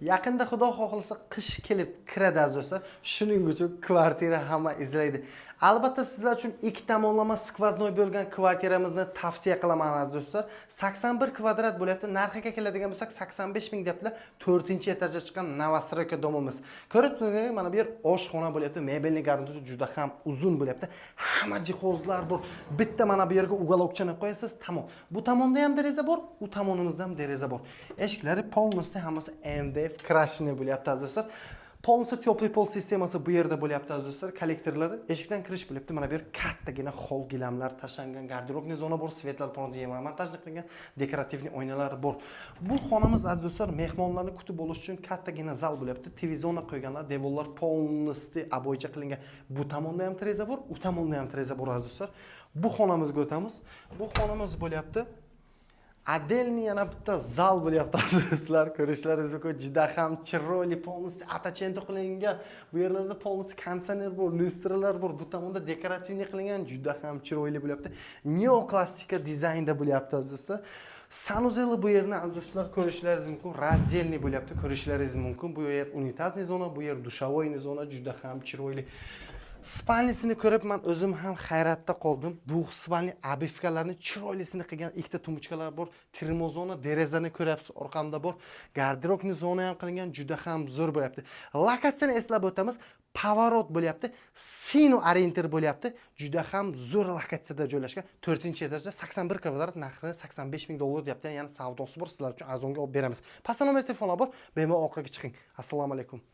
Yaqinda Xudo xohlasa qish kelib kiradi azizlar. Shuning uchun kvartira hamma izlaydi. Albatta sizlar uchun ikki tomonlama skvoznoy bo'lgan kvartiramizni tavsiya qilaman azizlar. 81 kvadrat bo'lyapti. Narxiga keladigan bo'lsak 85 ming deblar 4-etajga chiqqan Novostroyka domimiz. Ko'rib turganingiz mana bu yer oshxona bo'lyapti. Mebelni garnituri juda ham uzun bo'lyapti. Hamma jihozlar bor. Bitta mana bu yerga uголокchani qo'yasiz, tamom. Bu tomonda ham deraza bor, u tomonimizda ham deraza bor. Eshiklari polностью hammasi MDF krashni bo'lyapti azizlar. Polностью теплый pol sistemasi bu yerda bo'lyapti azizlar. Kollektorlari eshikdan kirish bo'lyapti. Mana bu yer kattagina hol gilamlar tashlangan, garderobniy zona bor, svetlar montaj qilingan, dekorativniy oynalar bor. Bu xonamiz azizlar mehmonlarni kutib olish uchun kattagina zal bo'lyapti. Televizorni qo'yganlar, devorlar polностью aboycha qilingan. Bu tomonda ham deraza bor, u tomonda ham deraza bor azizlar. Bu xonamizga o'tamiz. Bu xonamiz bo'lyapti. Отдельный yana bitta zal bo'lyapti azizlar. Ko'rishlaringiz mumkin. Juda ham chiroyli, полностью atachento qilingan. Bu yerlarda полностью konditsioner bor, lyustralar bor. Bu tomonda dekorativniy qilingan, juda ham chiroyli bo'lyapti. Neoklassikka dizaynda bo'lyapti azizlar. Sanuzeli bu yerni azizlar ko'rishlaringiz mumkin. Разделный bo'lyapti, ko'rishlaringiz mumkin. Bu yer unitazniy zona, bu yer dushovoy zona, juda ham chiroyli. Spalnisini ko'rib men o'zim ham hayratda qoldim. Bu spalni abifkalarni chiroylisini qilgan ikkita tumbuchkalar bor. Termozona derazani ko'ryapsiz, orqamda bor. Garderobni zona ham qilingan, juda ham zo'r bo'lyapti. Lokatsiyani eslab o'tamiz. Pavorot bo'lyapti. Sino orientir bo'lyapti. Juda ham zo'r lokatsiyada joylashgan. 4-etajda 81 kvadrat, narxi 85 ming dollar deyapti. Ya'ni savdosi bor, sizlar uchun arzonga olib beramiz. Pastda nomer telefonlar bor. Bemalol orqaga chiqing. Assalomu alaykum.